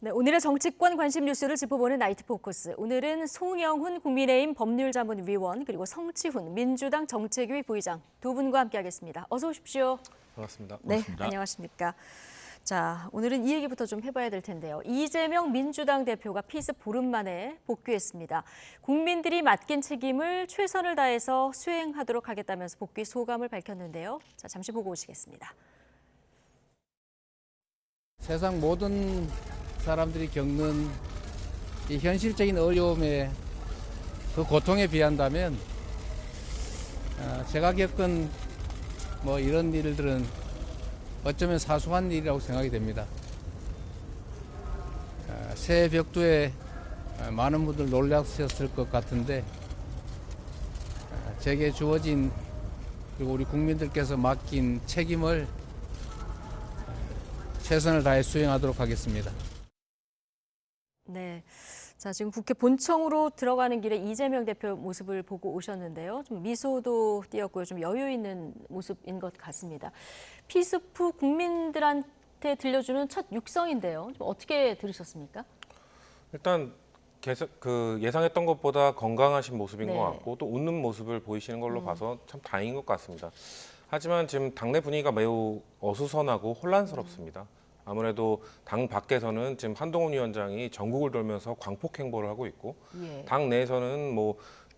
네, 오늘의 정치권 관심 뉴스를 짚어보는 나이트 포커스. 오늘은 송영훈 국민의힘 법률자문위원 그리고 성치훈 민주당 정책위 부의장 두 분과 함께하겠습니다. 어서 오십시오. 반갑습니다. 네, 반갑습니다. 안녕하십니까. 자, 오늘은 이 얘기부터 좀 해봐야 될 텐데요. 이재명 민주당 대표가 피습 보름 만에 복귀했습니다. 국민들이 맡긴 책임을 최선을 다해서 수행하도록 하겠다면서 복귀 소감을 밝혔는데요. 자, 잠시 보고 오시겠습니다. 세상 모든 사람들이 겪는 이 현실적인 어려움의 그 고통에 비한다면 제가 겪은 뭐 이런 일들은 어쩌면 사소한 일이라고 생각이 됩니다. 새해 벽두에 많은 분들 놀라셨을 것 같은데 제게 주어진 그리고 우리 국민들께서 맡긴 책임을 최선을 다해 수행하도록 하겠습니다. 네. 자, 지금 국회 본청으로 들어가는 길에 이재명 대표 모습을 보고 오셨는데요. 좀 미소도 띄었고요. 좀 여유 있는 모습인 것 같습니다. 피습 후 국민들한테 들려주는 첫 육성인데요. 좀 어떻게 들으셨습니까? 일단 예상했던 것보다 건강하신 모습인 네. 것 같고 또 웃는 모습을 보이시는 걸로 봐서 참 다행인 것 같습니다. 하지만 지금 당내 분위기가 매우 어수선하고 혼란스럽습니다. 아무래도 당 밖에서는 지금 한동훈 위원장이 전국을 돌면서 광폭 행보를 하고 있고 예. 당 내에서는 뭐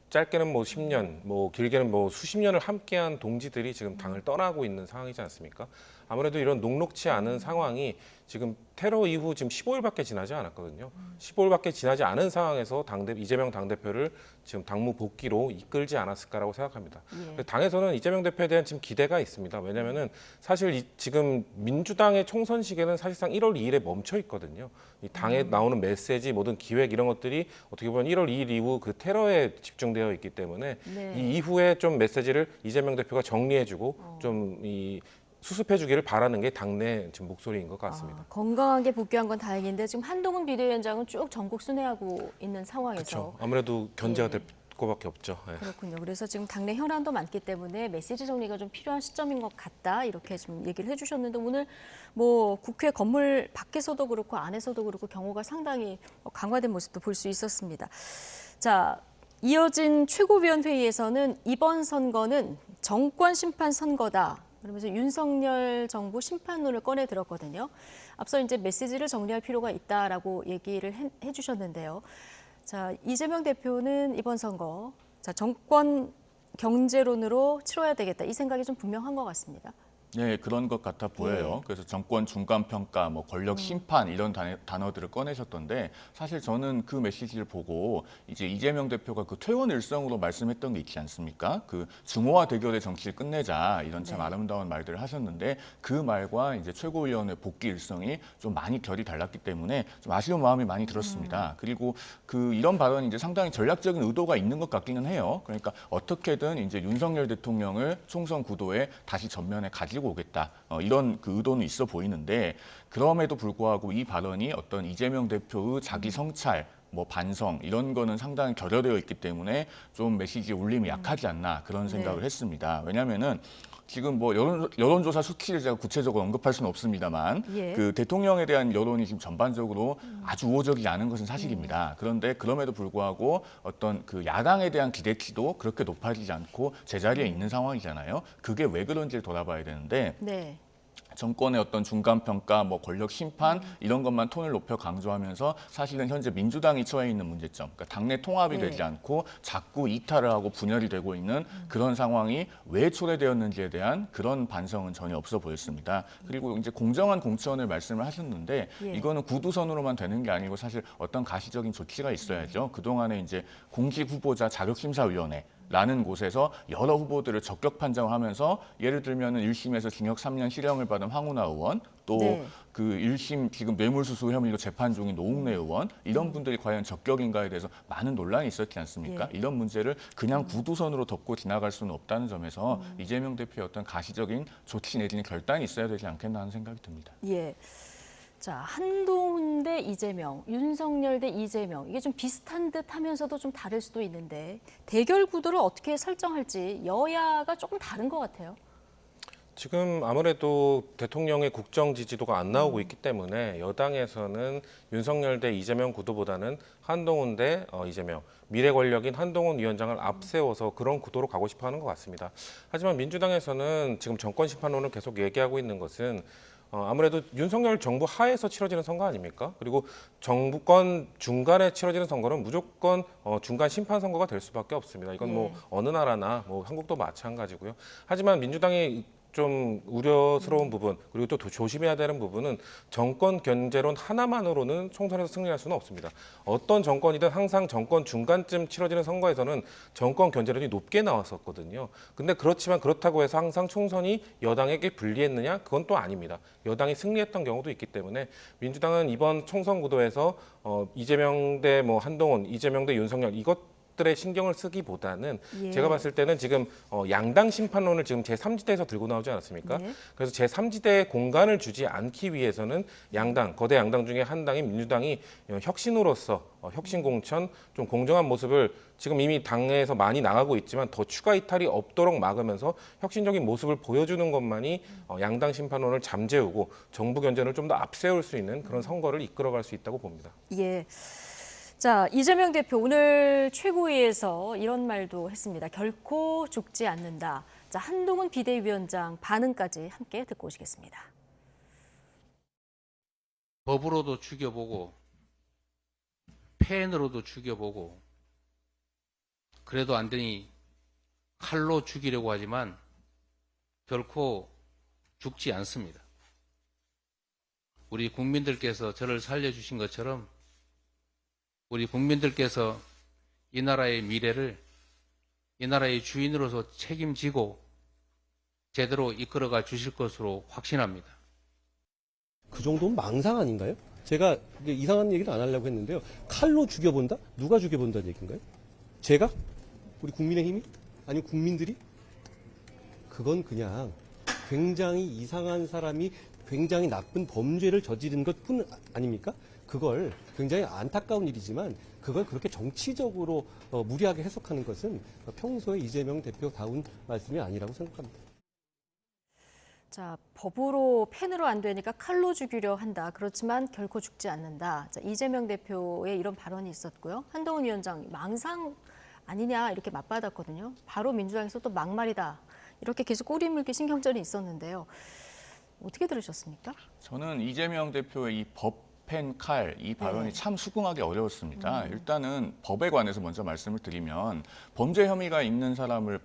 짧게는 뭐 10년, 뭐 길게는 뭐 수십 년을 함께한 동지들이 지금 당을 떠나고 있는 상황이지 않습니까? 아무래도 이런 녹록치 않은 상황이 지금 테러 이후 지금 15일밖에 지나지 않았거든요. 15일밖에 지나지 않은 상황에서 이재명 당대표를 지금 당무 복귀로 이끌지 않았을까라고 생각합니다. 예. 당에서는 이재명 대표에 대한 지금 기대가 있습니다. 왜냐하면은 사실 지금 민주당의 총선 시계는 사실상 1월 2일에 멈춰 있거든요. 이 당에 나오는 메시지, 모든 기획 이런 것들이 어떻게 보면 1월 2일 이후 그 테러에 집중되어 있기 때문에 네. 이 이후에 좀 메시지를 이재명 대표가 정리해주고 좀 수습해주기를 바라는 게 당내 지금 목소리인 것 같습니다. 건강하게 복귀한 건 다행인데 지금 한동훈 비대위원장은 쭉 전국 순회하고 있는 상황에서 그렇죠. 아무래도 견제가 예. 될 거밖에 없죠. 네. 그렇군요. 그래서 지금 당내 현안도 많기 때문에 메시지 정리가 좀 필요한 시점인 것 같다 이렇게 좀 얘기를 해주셨는데 오늘 뭐 국회 건물 밖에서도 그렇고 안에서도 그렇고 경호가 상당히 강화된 모습도 볼 수 있었습니다. 자, 이어진 최고위원회의에서는 이번 선거는 정권 심판 선거다. 그러면서 윤석열 정부 심판론을 꺼내 들었거든요. 앞서 이제 메시지를 정리할 필요가 있다라고 얘기를 해주셨는데요. 자, 이재명 대표는 이번 선거 정권 경제론으로 치러야 되겠다 이 생각이 좀 분명한 것 같습니다. 네, 그런 것 같아 보여요. 예. 그래서 정권 중간 평가, 뭐 권력 심판 이런 단어들을 꺼내셨던데 사실 저는 그 메시지를 보고 이제 이재명 대표가 그 퇴원 일성으로 말씀했던 게 있지 않습니까? 그 중호화 대결의 정치를 끝내자 이런 참 네. 아름다운 말들을 하셨는데 그 말과 이제 최고위원회 복귀 일성이 좀 많이 결이 달랐기 때문에 좀 아쉬운 마음이 많이 들었습니다. 그리고 그 이런 발언이 이제 상당히 전략적인 의도가 있는 것 같기는 해요. 그러니까 어떻게든 이제 윤석열 대통령을 총선 구도에 다시 전면에 가지고 오겠다. 이런 그 의도는 있어 보이는데 그럼에도 불구하고 이 발언이 어떤 이재명 대표의 자기 성찰, 뭐 반성 이런 거는 상당히 결여되어 있기 때문에 좀 메시지 울림이 약하지 않나 그런 생각을 네. 했습니다. 왜냐하면은 지금 뭐 여론조사 수치를 제가 구체적으로 언급할 수는 없습니다만 예. 그 대통령에 대한 여론이 지금 전반적으로 아주 우호적이지 않은 것은 사실입니다. 그런데 그럼에도 불구하고 어떤 그 야당에 대한 기대치도 그렇게 높아지지 않고 제자리에 있는 상황이잖아요. 그게 왜 그런지를 돌아봐야 되는데 네. 정권의 어떤 중간평가, 뭐 권력 심판 이런 것만 톤을 높여 강조하면서 사실은 현재 민주당이 처해 있는 문제점, 그러니까 당내 통합이 네. 되지 않고 자꾸 이탈을 하고 분열이 되고 있는 그런 상황이 왜 초래되었는지에 대한 그런 반성은 전혀 없어 보였습니다. 그리고 이제 공정한 공천을 말씀을 하셨는데 예. 이거는 구두선으로만 되는 게 아니고 사실 어떤 가시적인 조치가 있어야죠. 그동안에 이제 공직 후보자 자격심사위원회 라는 곳에서 여러 후보들을 적격 판정을 하면서 예를 들면 1심에서 징역 3년 실형을 받은 황운하 의원 또 네. 그 1심 지금 뇌물수수 혐의로 재판 중인 노웅래 의원 이런 분들이 과연 적격인가에 대해서 많은 논란이 있었지 않습니까? 예. 이런 문제를 그냥 구두선으로 덮고 지나갈 수는 없다는 점에서 이재명 대표의 어떤 가시적인 조치 내지는 결단이 있어야 되지 않겠나 하는 생각이 듭니다. 예. 자, 한동훈 대 이재명, 윤석열 대 이재명 이게 좀 비슷한 듯 하면서도 좀 다를 수도 있는데 대결 구도를 어떻게 설정할지 여야가 조금 다른 것 같아요. 지금 아무래도 대통령의 국정 지지도가 안 나오고 있기 때문에 여당에서는 윤석열 대 이재명 구도보다는 한동훈 대 이재명, 미래 권력인 한동훈 위원장을 앞세워서 그런 구도로 가고 싶어 하는 것 같습니다. 하지만 민주당에서는 지금 정권 심판론을 계속 얘기하고 있는 것은 아무래도 윤석열 정부 하에서 치러지는 선거 아닙니까? 그리고 정부권 중간에 치러지는 선거는 무조건 중간 심판 선거가 될 수밖에 없습니다. 이건 뭐 어느 나라나 뭐 한국도 마찬가지고요. 하지만 민주당이 좀 우려스러운 부분 그리고 또 조심해야 되는 부분은 정권 견제론 하나만으로는 총선에서 승리할 수는 없습니다. 어떤 정권이든 항상 정권 중간쯤 치러지는 선거에서는 정권 견제론이 높게 나왔었거든요. 근데 그렇다고 해서 항상 총선이 여당에게 불리했느냐? 그건 또 아닙니다. 여당이 승리했던 경우도 있기 때문에 민주당은 이번 총선 구도에서 이재명 대 뭐 한동훈, 이재명 대 윤석열 들의 신경을 쓰기보다는 제가 봤을 때는 지금 양당 심판론을 지금 제3지대에서 들고 나오지 않았습니까? 그래서 제3지대에 공간을 주지 않기 위해서는 거대 양당 중에 한 당인 민주당이 혁신으로서 혁신 공천, 좀 공정한 모습을 지금 이미 당내에서 많이 나가고 있지만 더 추가 이탈이 없도록 막으면서 혁신적인 모습을 보여주는 것만이 양당 심판론을 잠재우고 정부 견제를 좀 더 앞세울 수 있는 그런 선거를 이끌어갈 수 있다고 봅니다. 예. 자, 이재명 대표 오늘 최고위에서 이런 말도 했습니다. 결코 죽지 않는다. 자, 한동훈 비대위원장 반응까지 함께 듣고 오시겠습니다. 법으로도 죽여보고 펜으로도 죽여보고 그래도 안 되니 칼로 죽이려고 하지만 결코 죽지 않습니다. 우리 국민들께서 저를 살려주신 것처럼 우리 국민들께서 이 나라의 미래를 이 나라의 주인으로서 책임지고 제대로 이끌어가 주실 것으로 확신합니다. 그 정도면 망상 아닌가요? 제가 이상한 얘기를 안 하려고 했는데요. 칼로 죽여본다? 누가 죽여본다는 얘기인가요? 제가? 우리 국민의힘이? 아니면 국민들이? 그건 그냥 굉장히 이상한 사람이 굉장히 나쁜 범죄를 저지른 것뿐 아닙니까? 그걸 굉장히 안타까운 일이지만 그걸 그렇게 정치적으로 무리하게 해석하는 것은 평소에 이재명 대표다운 말씀이 아니라고 생각합니다. 자, 법으로 펜으로 안 되니까 칼로 죽이려 한다. 그렇지만 결코 죽지 않는다. 자, 이재명 대표의 이런 발언이 있었고요. 한동훈 위원장 망상 아니냐 이렇게 맞받았거든요. 바로 민주당에서 또 막말이다. 이렇게 계속 꼬리 물기 신경전이 있었는데요. 어떻게 들으셨습니까? 저는 이재명 대표의 이 펜, 칼, 이 발언이 참 수긍하기 어려웠습니다. 일단은 법에 관해서 먼저 말씀을 드리면 범죄 혐의가 있는 사람을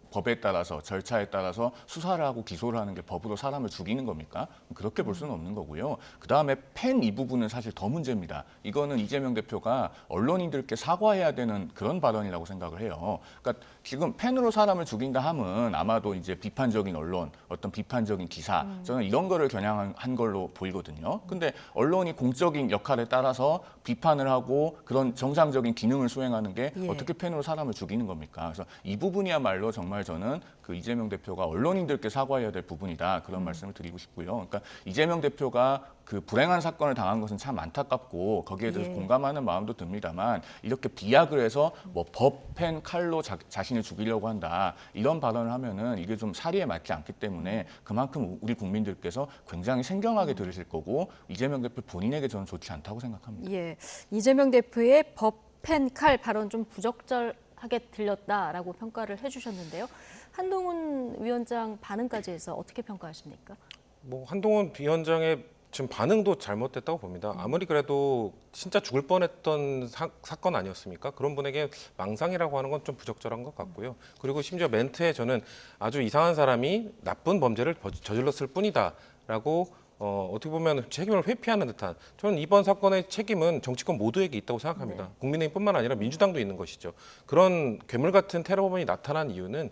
법에 따라서 절차에 따라서 수사를 하고 기소를 하는 게 법으로 사람을 죽이는 겁니까? 그렇게 볼 수는 없는 거고요. 그다음에 펜 이 부분은 사실 더 문제입니다. 이거는 이재명 대표가 언론인들께 사과해야 되는 그런 발언이라고 생각을 해요. 그러니까 지금 펜으로 사람을 죽인다 함은 아마도 이제 비판적인 언론, 어떤 비판적인 기사, 저는 이런 거를 겨냥한 걸로 보이거든요. 근데 언론이 공적인 역할에 따라서 비판을 하고 그런 정상적인 기능을 수행하는 게 어떻게 펜으로 사람을 죽이는 겁니까? 그래서 이 부분이야말로 정말 저는 그 이재명 대표가 언론인들께 사과해야 될 부분이다. 그런 말씀을 드리고 싶고요. 그러니까 이재명 대표가 그 불행한 사건을 당한 것은 참 안타깝고 거기에 대해서 공감하는 마음도 듭니다만 이렇게 비약을 해서 뭐 법, 펜, 칼로 자신을 죽이려고 한다. 이런 발언을 하면은 이게 좀 사리에 맞지 않기 때문에 그만큼 우리 국민들께서 굉장히 생경하게 들으실 거고 이재명 대표 본인에게 저는 좋지 않다고 생각합니다. 예, 이재명 대표의 법, 펜, 칼 발언 좀 부적절하게 들렸다라고 평가를 해주셨는데요. 한동훈 위원장 반응까지 해서 어떻게 평가하십니까? 뭐 한동훈 위원장의 지금 반응도 잘못됐다고 봅니다. 아무리 그래도 진짜 죽을 뻔했던 사건 아니었습니까? 그런 분에게 망상이라고 하는 건 좀 부적절한 것 같고요. 그리고 심지어 멘트에 저는 아주 이상한 사람이 나쁜 범죄를 저질렀을 뿐이다라고 어떻게 보면 책임을 회피하는 듯한 저는 이번 사건의 책임은 정치권 모두에게 있다고 생각합니다. 국민의힘뿐만 아니라 민주당도 있는 것이죠. 그런 괴물 같은 테러범이 나타난 이유는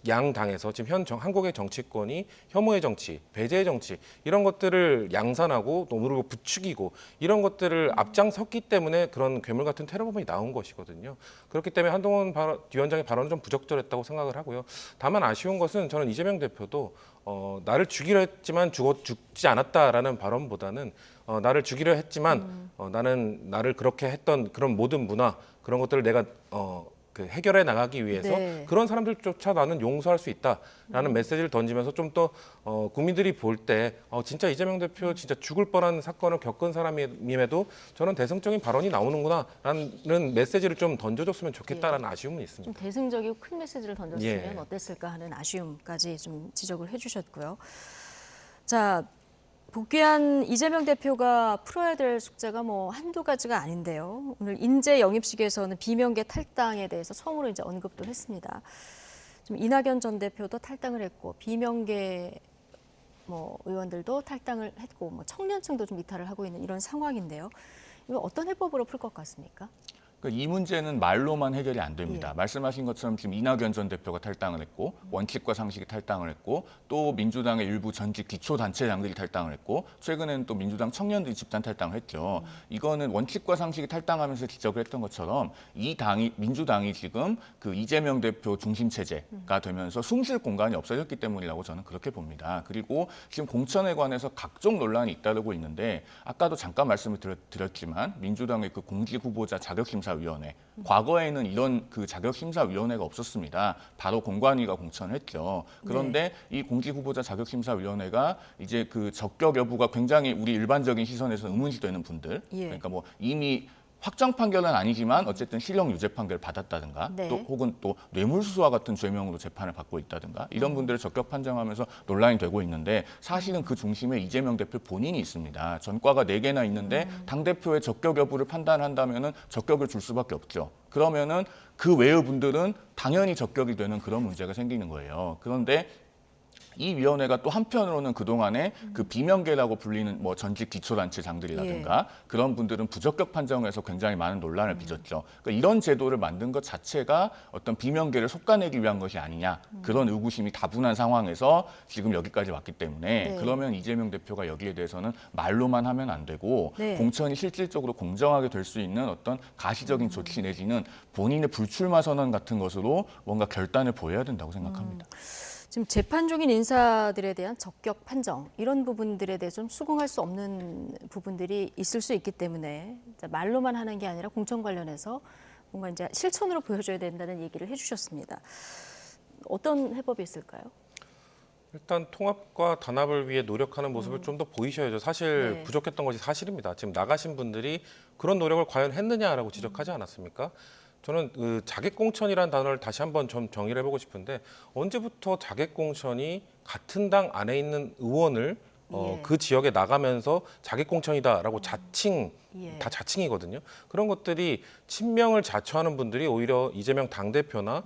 양 당에서 지금 한국의 정치권이 혐오의 정치, 배제의 정치 이런 것들을 양산하고 그리고 부추기고 이런 것들을 앞장섰기 때문에 그런 괴물 같은 테러범이 나온 것이거든요. 그렇기 때문에 한동훈 위원장의 발언은 좀 부적절했다고 생각을 하고요. 다만 아쉬운 것은 저는 이재명 대표도 나를 죽이려 했지만 죽지 않았다라는 발언보다는 나를 죽이려 했지만 나는 나를 그렇게 했던 그런 모든 문화 그런 것들을 내가 그 해결해 나가기 위해서 네. 그런 사람들조차 나는 용서할 수 있다라는 메시지를 던지면서 좀 더 국민들이 볼 때 진짜 이재명 대표 진짜 죽을 뻔한 사건을 겪은 사람임에도 저는 대승적인 발언이 나오는구나라는 메시지를 좀 던져줬으면 좋겠다라는 아쉬움은 좀 있습니다. 대승적이고 큰 메시지를 던졌으면 예. 어땠을까 하는 아쉬움까지 좀 지적을 해주셨고요. 자, 복귀한 이재명 대표가 풀어야 될 숙제가 뭐 한두 가지가 아닌데요. 오늘 인재 영입식에서는 비명계 탈당에 대해서 처음으로 이제 언급도 했습니다. 지금 이낙연 전 대표도 탈당을 했고 비명계 뭐 의원들도 탈당을 했고 뭐 청년층도 좀 이탈을 하고 있는 이런 상황인데요. 이거 어떤 해법으로 풀 것 같습니까? 그러니까 이 문제는 말로만 해결이 안 됩니다. 예. 말씀하신 것처럼 지금 이낙연 전 대표가 탈당을 했고 원칙과 상식이 탈당을 했고 또 민주당의 일부 전직 기초단체장들이 탈당을 했고 최근에는 또 민주당 청년들이 집단 탈당을 했죠. 이거는 원칙과 상식이 탈당하면서 지적을 했던 것처럼 이 당이 민주당이 지금 그 이재명 대표 중심 체제가 되면서 숨 쉴 공간이 없어졌기 때문이라고 저는 그렇게 봅니다. 그리고 지금 공천에 관해서 각종 논란이 잇따르고 있는데 아까도 잠깐 말씀을 드렸지만 민주당의 그 공직 후보자 자격심사 위원회. 과거에는 이런 그 자격심사위원회가 없었습니다. 바로 공관위가 공천을 했죠. 그런데 이 공직후보자 자격심사위원회가 이제 그 적격 여부가 굉장히 우리 일반적인 시선에서 의문시되는 분들, 예. 그러니까 뭐 이미 확정 판결은 아니지만 어쨌든 실형 유죄 판결을 받았다든가 네. 또 혹은 또 뇌물수수와 같은 죄명으로 재판을 받고 있다든가 이런 분들을 적격 판정하면서 논란이 되고 있는데 사실은 그 중심에 이재명 대표 본인이 있습니다. 전과가 4개나 있는데 당대표의 적격 여부를 판단한다면은 적격을 줄 수밖에 없죠. 그러면은 그 외의 분들은 당연히 적격이 되는 그런 문제가 생기는 거예요. 그런데 이 위원회가 또 한편으로는 그동안에 그 비명계라고 불리는 뭐 전직 기초단체장들이라든가 그런 분들은 부적격 판정에서 굉장히 많은 논란을 빚었죠. 그러니까 이런 제도를 만든 것 자체가 어떤 비명계를 솎아내기 위한 것이 아니냐 그런 의구심이 다분한 상황에서 지금 여기까지 왔기 때문에 네. 그러면 이재명 대표가 여기에 대해서는 말로만 하면 안 되고 네. 공천이 실질적으로 공정하게 될 수 있는 어떤 가시적인 조치 내지는 본인의 불출마 선언 같은 것으로 뭔가 결단을 보여야 된다고 생각합니다. 지금 재판 중인 인사들에 대한 적격 판정 이런 부분들에 대해 좀 수긍할 수 없는 부분들이 있을 수 있기 때문에 말로만 하는 게 아니라 공천 관련해서 뭔가 이제 실천으로 보여줘야 된다는 얘기를 해주셨습니다. 어떤 해법이 있을까요? 일단 통합과 단합을 위해 노력하는 모습을 좀 더 보이셔야죠. 사실 네. 부족했던 것이 사실입니다. 지금 나가신 분들이 그런 노력을 과연 했느냐라고 지적하지 않았습니까? 저는 그 자객공천이라는 단어를 다시 한번 좀 정의를 해보고 싶은데 언제부터 자객공천이 같은 당 안에 있는 의원을 예. 그 지역에 나가면서 자객공천이다라고 자칭 예. 다 자칭이거든요. 그런 것들이 친명을 자처하는 분들이 오히려 이재명 당대표나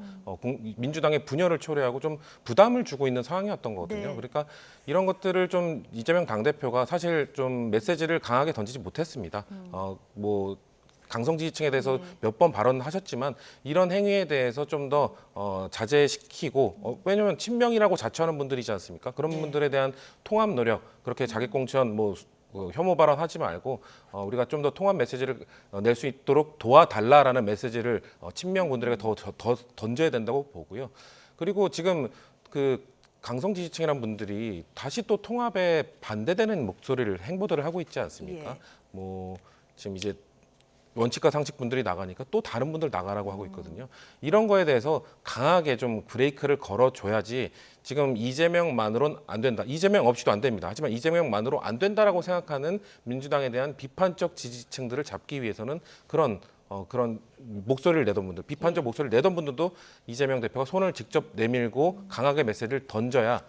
민주당의 분열을 초래하고 좀 부담을 주고 있는 상황이었던 거거든요. 네. 그러니까 이런 것들을 좀 이재명 당대표가 사실 좀 메시지를 강하게 던지지 못했습니다. 뭐 강성 지지층에 대해서 몇 번 발언하셨지만 이런 행위에 대해서 좀 더 자제시키고 왜냐하면 친명이라고 자처하는 분들이지 않습니까? 그런 네. 분들에 대한 통합 노력 그렇게 자객공천 뭐 혐오 발언하지 말고 우리가 좀 더 통합 메시지를 낼 수 있도록 도와달라라는 메시지를 친명 분들에게 더 던져야 된다고 보고요. 그리고 지금 그 강성 지지층이란 분들이 다시 또 통합에 반대되는 목소리를 행보들을 하고 있지 않습니까? 예. 뭐 지금 이제 원칙과 상식 분들이 나가니까 또 다른 분들 나가라고 하고 있거든요. 이런 거에 대해서 강하게 좀 브레이크를 걸어줘야지 지금 이재명만으로는 안 된다. 이재명 없이도 안 됩니다. 하지만 이재명만으로 안 된다라고 생각하는 민주당에 대한 비판적 지지층들을 잡기 위해서는 그런 목소리를 내던 분들, 비판적 목소리를 내던 분들도 이재명 대표가 손을 직접 내밀고 강하게 메시지를 던져야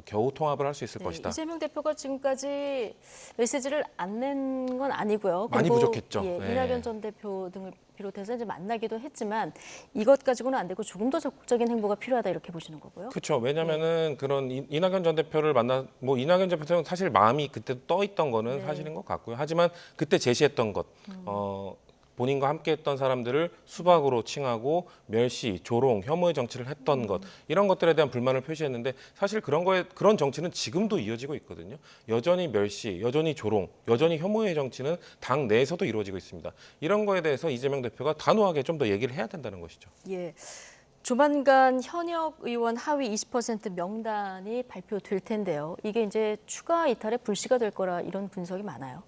겨우 통합을 할 수 있을 것이다. 이재명 대표가 지금까지 메시지를 안 낸 건 아니고요. 많이 그리고, 부족했죠. 예, 네. 이낙연 전 대표 등을 비롯해서 이제 만나기도 했지만 이것 가지고는 안 되고 조금 더 적극적인 행보가 필요하다 이렇게 보시는 거고요. 그렇죠. 왜냐하면은 그런 이낙연 전 대표를 뭐 이낙연 전 대표는 사실 마음이 그때 떠 있던 거는 네. 사실인 것 같고요. 하지만 그때 제시했던 것, 본인과 함께했던 사람들을 수박으로 칭하고 멸시, 조롱, 혐오의 정치를 했던 것 이런 것들에 대한 불만을 표시했는데 사실 그런 정치는 지금도 이어지고 있거든요. 여전히 멸시, 여전히 조롱, 여전히 혐오의 정치는 당 내에서도 이루어지고 있습니다. 이런 거에 대해서 이재명 대표가 단호하게 좀 더 얘기를 해야 된다는 것이죠. 예. 조만간 현역 의원 하위 20% 명단이 발표될 텐데요. 이게 이제 추가 이탈의 불씨가 될 거라 이런 분석이 많아요.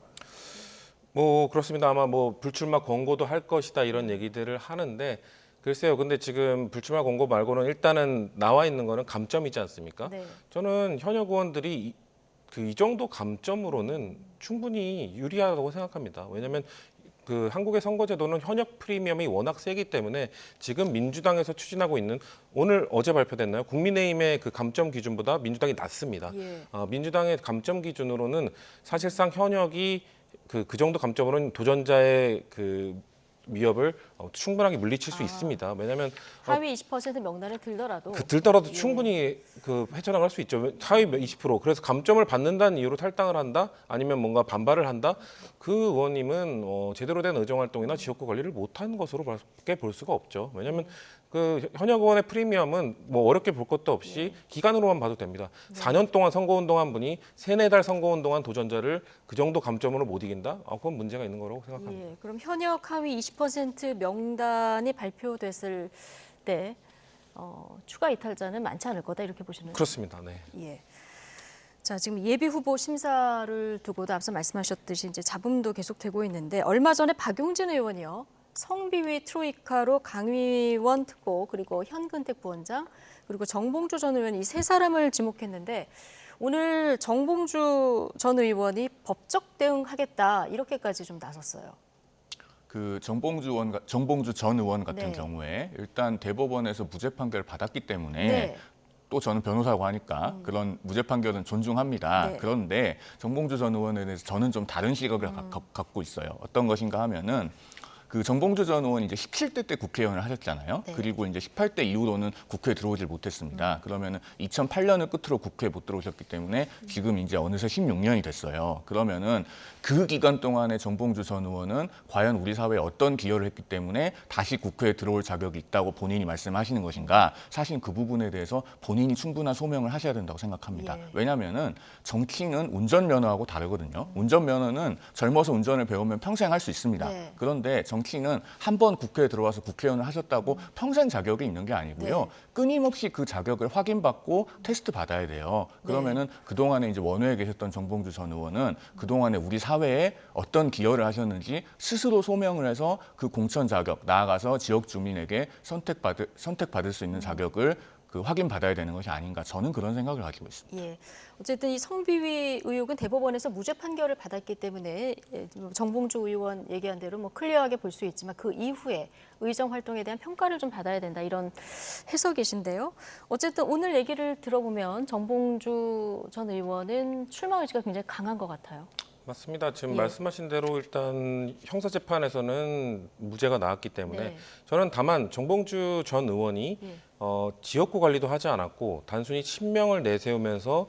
뭐 그렇습니다. 아마 뭐 불출마 권고도 할 것이다 이런 얘기들을 하는데 글쎄요. 근데 지금 불출마 공고 말고는 일단은 나와 있는 거는 감점이지 않습니까? 네. 저는 현역 의원들이 이 정도 감점으로는 충분히 유리하다고 생각합니다. 왜냐하면 그 한국의 선거제도는 현역 프리미엄이 워낙 세기 때문에 지금 민주당에서 추진하고 있는 어제 발표됐나요? 국민의힘의 그 감점 기준보다 민주당이 낮습니다. 예. 민주당의 감점 기준으로는 사실상 현역이 그 정도 감점으로는 도전자의 그 위협을 충분하게 물리칠 수 있습니다. 왜냐하면 하위 20% 명단에 들더라도 들더라도 예. 충분히 헤쳐나갈 수 있죠. 하위 20%. 그래서 감점을 받는다는 이유로 탈당을 한다, 아니면 뭔가 반발을 한다. 그 의원님은 제대로 된 의정 활동이나 지역구 관리를 못한 것으로밖에 볼 수가 없죠. 왜냐하면 그 현역 의원의 프리미엄은 뭐 어렵게 볼 것도 없이 기간으로만 봐도 됩니다. 4년 동안 선거운동한 분이 3-4달 선거운동한 도전자를 그 정도 감점으로 못 이긴다? 그건 문제가 있는 거라고 생각합니다. 예, 그럼 현역 하위 20% 명단이 발표됐을 때 추가 이탈자는 많지 않을 거다 이렇게 보시는 그렇습니다. 네. 예. 자, 지금 예비 후보 심사를 두고도 앞서 말씀하셨듯이 이제 잡음도 계속되고 있는데 얼마 전에 박용진 의원이요. 성비위 트로이카로 강의원 특보 그리고 현근택 부원장 그리고 정봉주 전 의원 이 세 사람을 지목했는데 오늘 정봉주 전 의원이 법적 대응하겠다 이렇게까지 좀 나섰어요. 그 정봉주 전 의원 같은 네. 경우에 일단 대법원에서 무죄 판결을 받았기 때문에 네. 또 저는 변호사고 하니까 그런 무죄 판결은 존중합니다. 네. 그런데 정봉주 전 의원에 대해서 저는 좀 다른 시각을 갖고 있어요. 어떤 것인가 하면은 그 정봉주 전 의원이 이제 17대 때 국회의원을 하셨잖아요. 네. 그리고 이제 18대 이후로는 국회에 들어오질 못했습니다. 그러면은 2008년을 끝으로 국회에 못 들어오셨기 때문에 지금 이제 어느새 16년이 됐어요. 그러면은 그 기간 동안에 정봉주 전 의원은 과연 우리 사회에 어떤 기여를 했기 때문에 다시 국회에 들어올 자격이 있다고 본인이 말씀하시는 것인가? 사실 그 부분에 대해서 본인이 충분한 소명을 하셔야 된다고 생각합니다. 예. 왜냐하면은 정치는 운전면허하고 다르거든요. 운전면허는 젊어서 운전을 배우면 평생 할 수 있습니다. 네. 그런데 정치는 한 번 국회에 들어와서 국회의원을 하셨다고 평생 자격이 있는 게 아니고요. 네. 끊임없이 그 자격을 확인받고 테스트 받아야 돼요. 그러면은 그동안에 이제 원외에 계셨던 정봉주 전 의원은 그동안에 우리 사회에 어떤 기여를 하셨는지 스스로 소명을 해서 그 공천 자격, 나아가서 지역 주민에게 선택받을 수 있는 자격을 그 확인받아야 되는 것이 아닌가, 저는 그런 생각을 가지고 있습니다. 예. 어쨌든 이 성비위 의혹은 대법원에서 무죄 판결을 받았기 때문에 정봉주 의원 얘기한 대로 뭐 클리어하게 볼 수 있지만 그 이후에 의정 활동에 대한 평가를 좀 받아야 된다 이런 해석이신데요. 어쨌든 오늘 얘기를 들어보면 정봉주 전 의원은 출마 의지가 굉장히 강한 것 같아요. 맞습니다. 지금 예. 말씀하신 대로 일단 형사재판에서는 무죄가 나왔기 때문에 네. 저는 다만 정봉주 전 의원이 예. 지역구 관리도 하지 않았고 단순히 친명을 내세우면서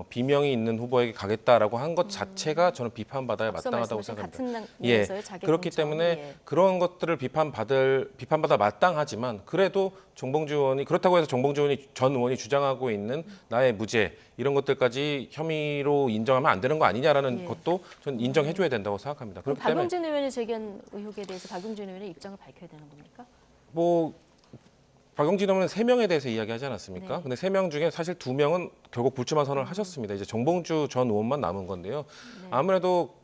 비명이 있는 후보에게 가겠다라고 한 것 자체가 저는 비판받아야 앞서 마땅하다고 말씀하신 생각합니다. 같은 예, 면에서의 자기 그렇기 공천. 때문에 예. 그런 것들을 비판받아 마땅하지만 그래도 정봉주 의원이 그렇다고 해서 정봉주 전 의원이 주장하고 있는 나의 무죄 이런 것들까지 혐의로 인정하면 안 되는 거 아니냐라는 예. 것도 저는 인정해줘야 된다고 생각합니다. 그럼 그렇기 때문에 박용진 의원이 제기한 의혹에 대해서 박용진 의원의 입장을 밝혀야 되는 겁니까? 뭐 박용진 의원은 3명에 대해서 이야기하지 않았습니까? 네. 근데 3명 중에 사실 2명은 결국 불출마 선언을 하셨습니다. 이제 정봉주 전 의원만 남은 건데요. 네. 아무래도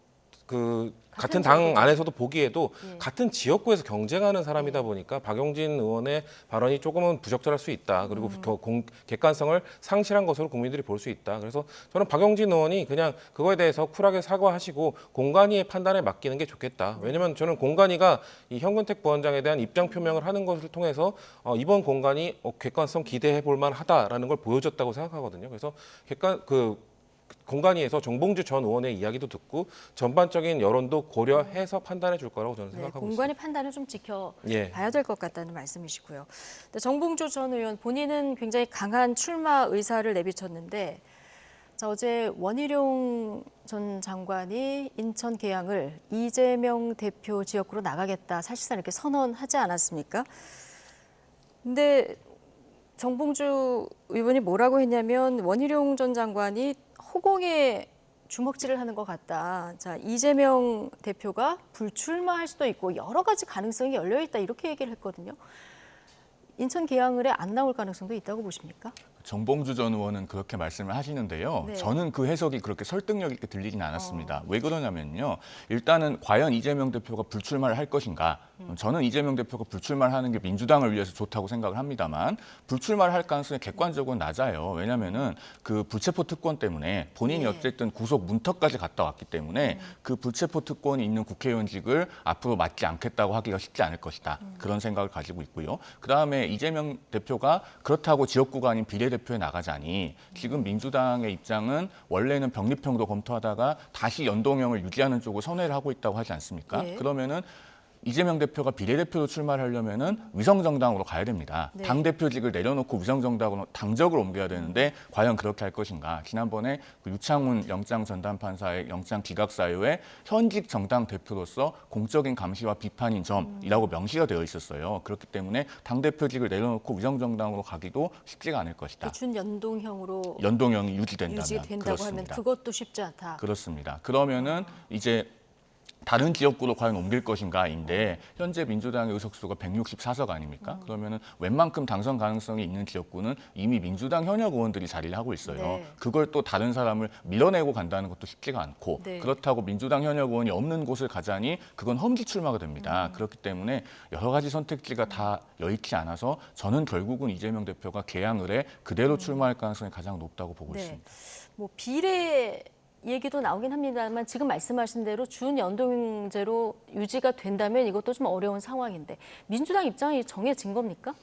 그 같은 같은 당 지역이죠. 안에서도 보기에도 예. 같은 지역구에서 경쟁하는 사람이다 보니까 박용진 의원의 발언이 조금은 부적절할 수 있다. 그리고 객관성을 상실한 것으로 국민들이 볼 수 있다. 그래서 저는 박용진 의원이 그냥 그거에 대해서 쿨하게 사과하시고 공관위의 판단에 맡기는 게 좋겠다. 왜냐하면 저는 공관위가 이 현근택 부원장에 대한 입장 표명을 하는 것을 통해서 이번 공관위 객관성 기대해 볼 만하다라는 걸 보여줬다고 생각하거든요. 그래서 공관위에서 정봉주 전 의원의 이야기도 듣고 전반적인 여론도 고려해서 판단해 줄 거라고 저는 네, 생각하고 공관위 있습니다. 판단을 좀 지켜봐야 예. 될 것 같다는 말씀이시고요. 근데 정봉주 전 의원 본인은 굉장히 강한 출마 의사를 내비쳤는데 자, 어제 원희룡 전 장관이 인천 계양을 이재명 대표 지역구로 나가겠다 사실상 이렇게 선언하지 않았습니까? 근데 정봉주 의원이 뭐라고 했냐면 원희룡 전 장관이 허공에 주먹질을 하는 것 같다. 자, 이재명 대표가 불출마할 수도 있고 여러 가지 가능성이 열려 있다 이렇게 얘기를 했거든요. 인천 계양을에 안 나올 가능성도 있다고 보십니까? 정봉주 전 의원은 그렇게 말씀을 하시는데요. 네. 저는 그 해석이 그렇게 설득력 있게 들리진 않았습니다. 왜 그러냐면요. 일단은 과연 이재명 대표가 불출마를 할 것인가? 저는 이재명 대표가 불출마를 하는 게 민주당을 위해서 좋다고 생각을 합니다만 불출마를 할 가능성이 객관적으로 낮아요. 왜냐하면은 그 불체포 특권 때문에 본인이 네. 어쨌든 구속 문턱까지 갔다 왔기 때문에 그 불체포 특권이 있는 국회의원직을 앞으로 맡지 않겠다고 하기가 쉽지 않을 것이다. 그런 생각을 가지고 있고요. 그다음에 이재명 대표가 그렇다고 지역구가 아닌 비례대표에 나가자니 지금 민주당의 입장은 원래는 병립형도 검토하다가 다시 연동형을 유지하는 쪽으로 선회를 하고 있다고 하지 않습니까? 네. 그러면은 이재명 대표가 비례대표로 출마를 하려면은 위성정당으로 가야 됩니다. 네. 당대표직을 내려놓고 위성정당으로 당적을 옮겨야 되는데 과연 그렇게 할 것인가. 지난번에 그 유창훈 영장전담판사의 영장기각사유에 현직 정당 대표로서 공적인 감시와 비판인 점이라고 명시가 되어 있었어요. 그렇기 때문에 당대표직을 내려놓고 위성정당으로 가기도 쉽지가 않을 것이다. 그 준연동형으로 연동형이 유지된다면. 유지된다고 하면 그렇습니다. 그것도 쉽지 않다. 그렇습니다. 그러면은 이제 다른 지역구로 과연 옮길 것인가인데 현재 민주당의 의석수가 164석 아닙니까? 그러면은 웬만큼 당선 가능성이 있는 지역구는 이미 민주당 현역 의원들이 자리를 하고 있어요. 네. 그걸 또 다른 사람을 밀어내고 간다는 것도 쉽지가 않고 네. 그렇다고 민주당 현역 의원이 없는 곳을 가자니 그건 험지 출마가 됩니다. 그렇기 때문에 여러 가지 선택지가 다 여의치 않아서 저는 결국은 이재명 대표가 개항을 해 그대로 출마할 가능성이 가장 높다고 보고 네. 있습니다. 뭐 비례 얘기도 나오긴 합니다만 지금 말씀하신 대로 준연동제로 유지가 된다면 이것도 좀 어려운 상황인데 민주당 입장이 정해진 겁니까?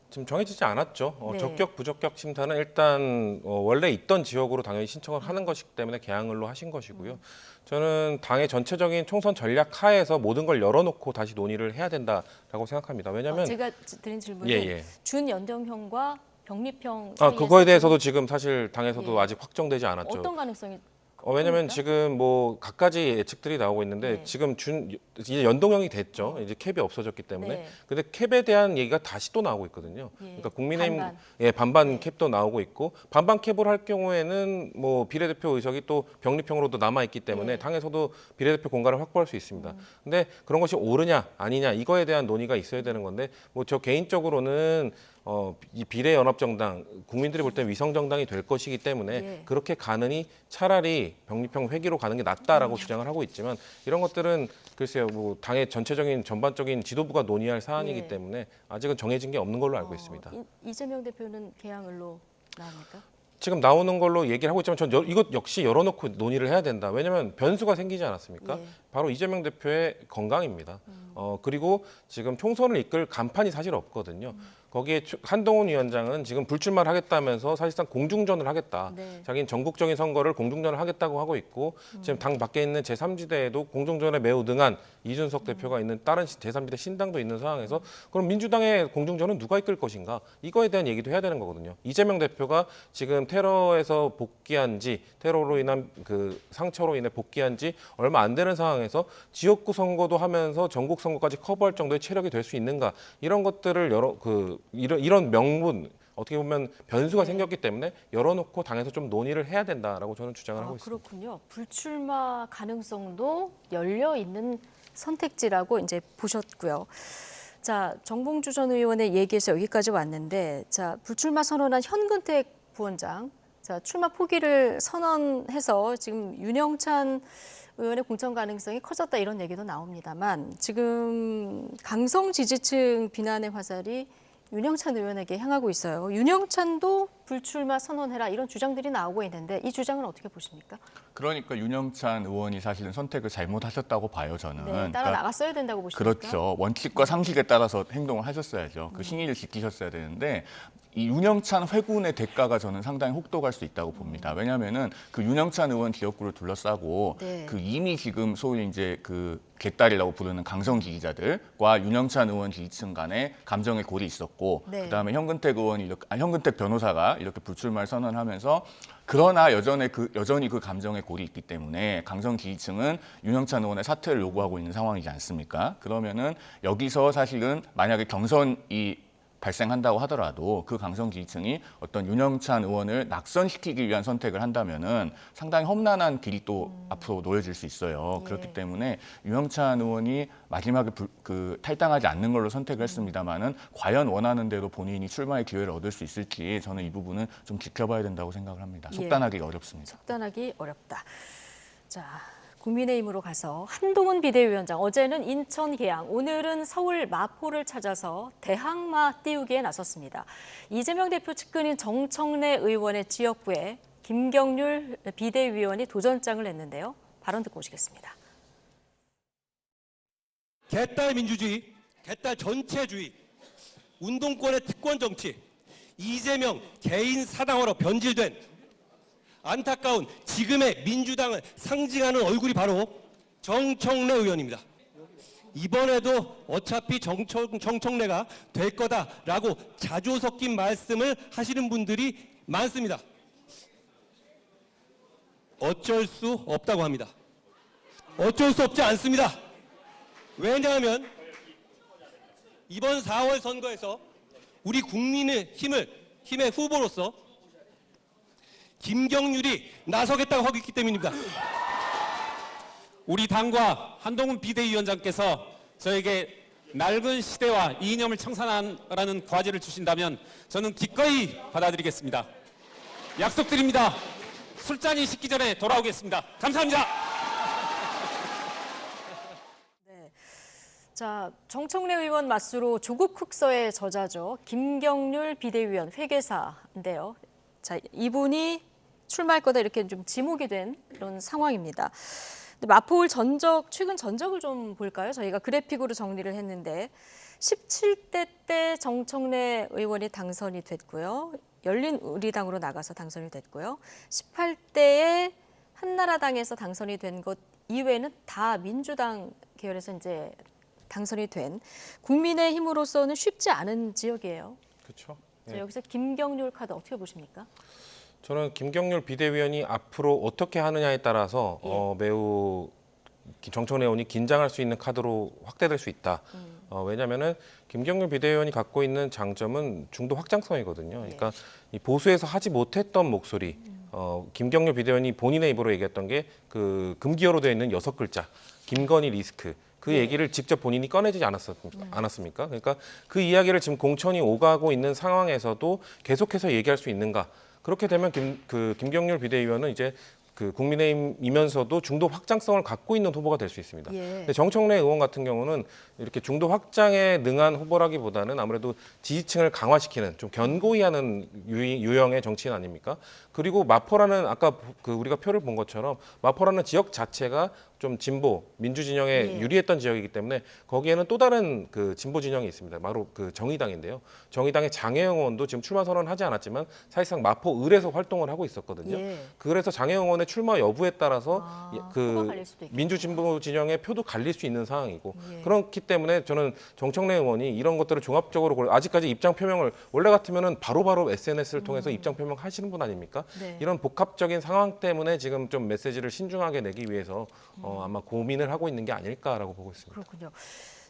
지금 정해지지 않았죠. 네. 적격 부적격 심사는 일단 원래 있던 지역으로 당연히 신청을 하는 것이기 때문에 개항을로 하신 것이고요. 저는 당의 전체적인 총선 전략 하에서 모든 걸 열어놓고 다시 논의를 해야 된다라고 생각합니다. 왜냐하면 제가 드린 질문은 예. 준연동형과 병립형 그거에 대해서도 지금 사실 당에서도 예. 아직 확정되지 않았죠. 어떤 가능성이 왜냐하면 그러니까? 지금 뭐 각가지 예측들이 나오고 있는데 네. 지금 이제 연동형이 됐죠. 이제 캡이 없어졌기 때문에. 네. 근데 캡에 대한 얘기가 다시 또 나오고 있거든요. 예. 그러니까 국민의힘 반반. 반반 네. 캡도 나오고 있고 반반 캡을 할 경우에는 뭐 비례대표 의석이 또 병립형으로도 남아 있기 때문에 네. 당에서도 비례대표 공간을 확보할 수 있습니다. 근데 그런 것이 옳으냐 아니냐 이거에 대한 논의가 있어야 되는 건데 뭐 저 개인적으로는 이 비례연합정당 국민들이 볼 때 위성정당이 될 것이기 때문에 예. 그렇게 가느니 차라리 병립형 회기로 가는 게 낫다라고 주장을 하고 있지만 이런 것들은 글쎄요 뭐 당의 전체적인 전반적인 지도부가 논의할 사안이기 예. 때문에 아직은 정해진 게 없는 걸로 알고 있습니다. 이재명 대표는 개항을로 나옵니까? 지금 나오는 걸로 얘기를 하고 있지만 전 이것 역시 열어놓고 논의를 해야 된다. 왜냐하면 변수가 생기지 않았습니까? 예. 바로 이재명 대표의 건강입니다. 그리고 지금 총선을 이끌 간판이 사실 없거든요. 거기에 한동훈 위원장은 지금 불출마를 하겠다면서 사실상 공중전을 하겠다. 네. 자기는 전국적인 선거를 공중전을 하겠다고 하고 있고 지금 당 밖에 있는 제3지대에도 공중전에 매우 능한 이준석 대표가 있는 다른 제3지대 신당도 있는 상황에서 그럼 민주당의 공중전은 누가 이끌 것인가? 이거에 대한 얘기도 해야 되는 거거든요. 이재명 대표가 지금 테러에서 복귀한 지 테러로 인한 그 상처로 인해 복귀한 지 얼마 안 되는 상황에서 지역구 선거도 하면서 전국 선거까지 커버할 정도의 체력이 될 수 있는가? 이런 것들을 이런 명분 어떻게 보면 변수가 생겼기 때문에 열어놓고 당에서 좀 논의를 해야 된다라고 저는 주장을 하고 있습니다. 그렇군요. 불출마 가능성도 열려 있는 선택지라고 이제 보셨고요. 자, 정봉주 전 의원의 얘기에서 여기까지 왔는데, 자, 불출마 선언한 현근택 부원장, 자, 출마 포기를 선언해서 지금 윤영찬 의원의 공천 가능성이 커졌다 이런 얘기도 나옵니다만 지금 강성 지지층 비난의 화살이 윤영찬 의원에게 향하고 있어요. 윤영찬도 불출마 선언해라 이런 주장들이 나오고 있는데 이 주장은 어떻게 보십니까? 그러니까 윤영찬 의원이 사실은 선택을 잘못하셨다고 봐요, 저는. 네, 따라 그러니까 나갔어야 된다고 보십니까? 그렇죠. 원칙과 상식에 따라서 행동을 하셨어야죠. 그 신의를 지키셨어야 되는데 이 윤영찬 회군의 대가가 저는 상당히 혹독할 수 있다고 봅니다. 왜냐하면은 그 윤영찬 의원 지역구를 둘러싸고 네. 그 이미 지금 소위 이제 그 개딸이라고 부르는 강성 지지자들과 윤영찬 의원 지지층 간에 감정의 골이 있었고 네. 그다음에 현근택 의원이 현근택 변호사가 이렇게 불출마를 선언하면서 그러나 여전히 그 감정의 골이 있기 때문에 강성 지지층은 윤영찬 의원의 사퇴를 요구하고 있는 상황이지 않습니까? 그러면은 여기서 사실은 만약에 경선이 발생한다고 하더라도 그 강성 지지층이 어떤 윤영찬 의원을 낙선시키기 위한 선택을 한다면은 상당히 험난한 길이 또 앞으로 놓여질 수 있어요. 예. 그렇기 때문에 윤영찬 의원이 마지막에 탈당하지 않는 걸로 선택을 했습니다만은 과연 원하는 대로 본인이 출마의 기회를 얻을 수 있을지 저는 이 부분은 좀 지켜봐야 된다고 생각을 합니다. 예. 속단하기가 어렵습니다. 속단하기 어렵다. 자, 국민의힘으로 가서 한동훈 비대위원장, 어제는 인천 계양, 오늘은 서울 마포를 찾아서 대항마 띄우기에 나섰습니다. 이재명 대표 측근인 정청래 의원의 지역구에 김경률 비대위원이 도전장을 냈는데요. 발언 듣고 오시겠습니다. 개딸 민주주의, 개딸 전체주의, 운동권의 특권 정치, 이재명 개인 사당화로 변질된 안타까운 지금의 민주당을 상징하는 얼굴이 바로 정청래 의원입니다. 이번에도 어차피 정청래가 될 거다라고 자조 섞인 말씀을 하시는 분들이 많습니다. 어쩔 수 없다고 합니다. 어쩔 수 없지 않습니다. 왜냐하면 이번 4월 선거에서 우리 국민의힘의 후보로서 김경률이 나서겠다고 하고 있기 때문입니다. 우리 당과 한동훈 비대위원장께서 저에게 낡은 시대와 이념을 청산하라는 과제를 주신다면 저는 기꺼이 받아들이겠습니다. 약속드립니다. 술잔이 식기 전에 돌아오겠습니다. 감사합니다. 자, 정청래 의원 맞수로 조국 흑서의 저자죠. 김경률 비대위원 회계사인데요. 자, 이분이 출마할 거다 이렇게 좀 지목이 된 그런 상황입니다. 근데 마포울 최근 전적을 좀 볼까요? 저희가 그래픽으로 정리를 했는데 17대 때 정청래 의원이 당선이 됐고요. 열린우리당으로 나가서 당선이 됐고요. 18대에 한나라당에서 당선이 된 것 이외에는 다 민주당 계열에서 이제 당선이 된 국민의힘으로서는 쉽지 않은 지역이에요. 그렇죠. 자, 여기서 김경률 카드 어떻게 보십니까? 저는 김경률 비대위원이 앞으로 어떻게 하느냐에 따라서 매우 정청래 의원이 긴장할 수 있는 카드로 확대될 수 있다. 왜냐하면은 김경률 비대위원이 갖고 있는 장점은 중도 확장성이거든요. 그러니까 이 보수에서 하지 못했던 목소리, 김경률 비대위원이 본인의 입으로 얘기했던 게 그 금기어로 되어 있는 6글자, 김건희 리스크. 그 얘기를 직접 본인이 꺼내지 않았습니까? 그러니까 그 이야기를 지금 공천이 오가고 있는 상황에서도 계속해서 얘기할 수 있는가? 그렇게 되면 김경률 비대위원은 이제 그 국민의힘이면서도 중도 확장성을 갖고 있는 후보가 될 수 있습니다. 근데 정청래 의원 같은 경우는 이렇게 중도 확장에 능한 후보라기보다는 아무래도 지지층을 강화시키는 좀 견고히 하는 유형의 정치인 아닙니까? 그리고 마포라는 아까 우리가 표를 본 것처럼 마포라는 지역 자체가 좀 진보 민주 진영에 유리했던 지역이기 때문에 거기에는 또 다른 그 진보 진영이 있습니다. 바로 그 정의당인데요. 정의당의 장혜영 의원도 지금 출마 선언을 하지 않았지만 사실상 마포 을에서 활동을 하고 있었거든요. 그래서 장혜영 의원의 출마 여부에 따라서 그 민주 진보 진영의 표도 갈릴 수 있는 상황이고 그렇기 때문에 저는 정청래 의원이 이런 것들을 종합적으로 아직까지 입장 표명을 원래 같으면은 바로바로 SNS를 통해서 입장 표명하시는 분 아닙니까? 이런 복합적인 상황 때문에 지금 좀 메시지를 신중하게 내기 위해서 아마 고민을 하고 있는 게 아닐까라고 보고 있습니다. 그렇군요.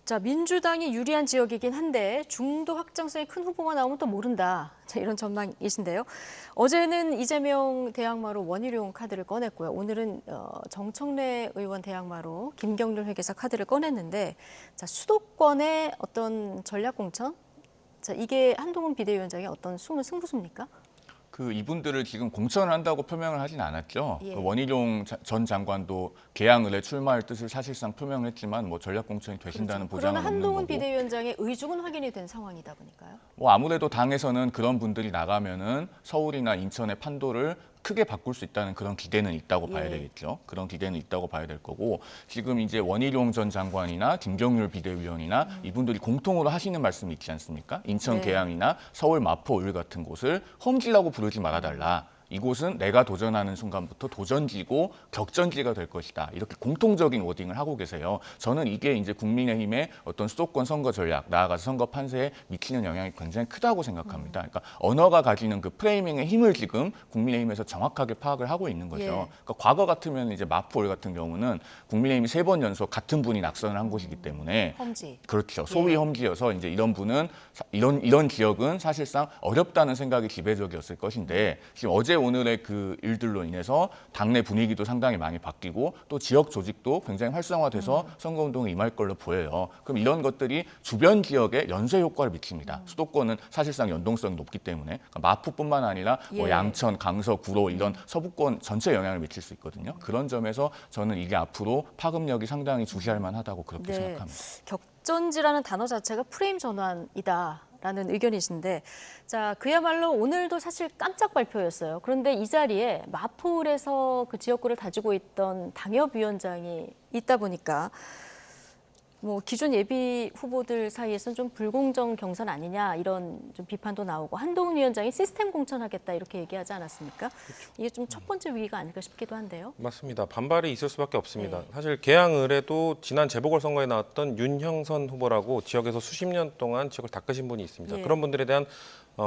자, 민주당이 유리한 지역이긴 한데 중도 확장성이 큰 후보가 나오면 또 모른다. 자, 이런 전망이신데요. 어제는 이재명 대항마로 원희룡 카드를 꺼냈고요. 오늘은 정청래 의원 대항마로 김경률 회계사 카드를 꺼냈는데 자, 수도권의 어떤 전략 공천? 자, 이게 한동훈 비대위원장의 어떤 숨은 승부수입니까? 이분들을 지금 공천을 한다고 표명을 하진 않았죠. 원희룡 전 장관도 계양을에 출마할 뜻을 사실상 표명을 했지만 뭐 전략 공천이 되신다는 보장은 그러나 없는 거고. 한동훈 비대위원장의 의중은 확인이 된 상황이다 보니까요. 뭐 아무래도 당에서는 그런 분들이 나가면은 서울이나 인천의 판도를 크게 바꿀 수 있다는 그런 기대는 있다고 봐야 되겠죠. 그런 기대는 있다고 봐야 될 거고 지금 이제 원희룡 전 장관이나 김경률 비대위원이나 이분들이 공통으로 하시는 말씀이 있지 않습니까? 인천 계양이나 서울 마포 을 같은 곳을 험지라고 부르지 말아달라. 이곳은 내가 도전하는 순간부터 도전지고 격전지가 될 것이다. 이렇게 공통적인 워딩을 하고 계세요. 저는 이게 이제 국민의힘의 어떤 수도권 선거 전략, 나아가서 선거 판세에 미치는 영향이 굉장히 크다고 생각합니다. 그러니까 언어가 가지는 그 프레이밍의 힘을 지금 국민의힘에서 정확하게 파악을 하고 있는 거죠. 예. 그러니까 과거 같으면 이제 마포 같은 경우는 국민의힘이 3번 연속 같은 분이 낙선을 한 곳이기 때문에 험지. 그렇죠. 소위 험지여서 이제 이런 분은 이런 지역은 사실상 어렵다는 생각이 지배적이었을 것인데 지금 어제 오늘의 그 일들로 인해서 당내 분위기도 상당히 많이 바뀌고 또 지역 조직도 굉장히 활성화돼서 선거운동에 임할 걸로 보여요. 그럼 이런 것들이 주변 지역에 연쇄 효과를 미칩니다. 수도권은 사실상 연동성이 높기 때문에 그러니까 마포뿐만 아니라 뭐 예. 양천, 강서, 구로 이런 서부권 전체에 영향을 미칠 수 있거든요. 그런 점에서 저는 이게 앞으로 파급력이 상당히 주시할 만하다고 그렇게 생각합니다. 격전지라는 단어 자체가 프레임 전환이다라는 의견이신데, 자 그야말로 오늘도 사실 깜짝 발표였어요. 그런데 이 자리에 마포울에서 그 지역구를 다지고 있던 당협위원장이 있다 보니까 뭐 기존 예비 후보들 사이에서는 좀 불공정 경선 아니냐 이런 좀 비판도 나오고, 한동훈 위원장이 시스템 공천하겠다 이렇게 얘기하지 않았습니까? 이게 좀 첫 번째 위기가 아닐까 싶기도 한데요. 맞습니다. 반발이 있을 수밖에 없습니다. 네. 사실 개항을에도 지난 재보궐선거에 나왔던 윤형선 후보라고 지역에서 수십 년 동안 지역을 닦으신 분이 있습니다. 예. 그런 분들에 대한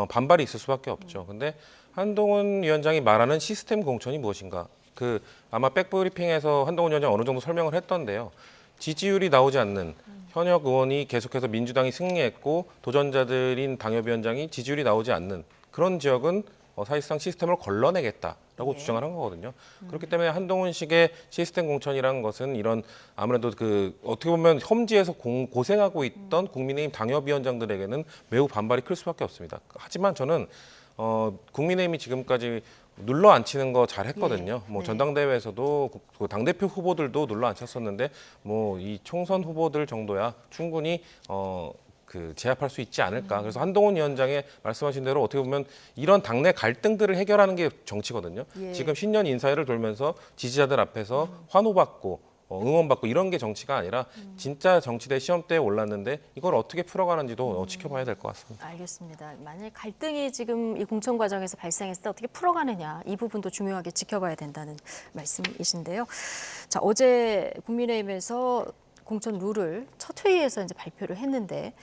반발이 있을 수밖에 없죠. 근데 한동훈 위원장이 말하는 시스템 공천이 무엇인가? 그 아마 백브리핑에서 한동훈 위원장 어느 정도 설명을 했던데요. 지지율이 나오지 않는 현역 의원이 계속해서 민주당이 승리했고 도전자들인 당협위원장이 지지율이 나오지 않는 그런 지역은 사실상 시스템을 걸러내겠다라고 주장을 한 거거든요. 그렇기 때문에 한동훈식의 시스템 공천이라는 것은 이런 아무래도 그 어떻게 보면 험지에서 고생하고 있던 국민의힘 당협위원장들에게는 매우 반발이 클 수밖에 없습니다. 하지만 저는 국민의힘이 지금까지 눌러 앉히는 거 잘했거든요. 예. 뭐 네. 전당대회에서도 그 당대표 후보들도 눌러 앉혔었는데 뭐 이 총선 후보들 정도야 충분히 그 제압할 수 있지 않을까. 그래서 한동훈 위원장의 말씀하신 대로 어떻게 보면 이런 당내 갈등들을 해결하는 게 정치거든요. 예. 지금 신년 인사회를 돌면서 지지자들 앞에서 환호받고 응원받고 이런 게 정치가 아니라 진짜 정치대 시험대에 올랐는데 이걸 어떻게 풀어가는지도 지켜봐야 될 것 같습니다. 알겠습니다. 만약 갈등이 지금 이 공천 과정에서 발생했을 때 어떻게 풀어가느냐, 이 부분도 중요하게 지켜봐야 된다는 말씀이신데요. 자, 어제 국민의힘에서 공천 룰을 첫 회의에서 이제 발표를 했는데,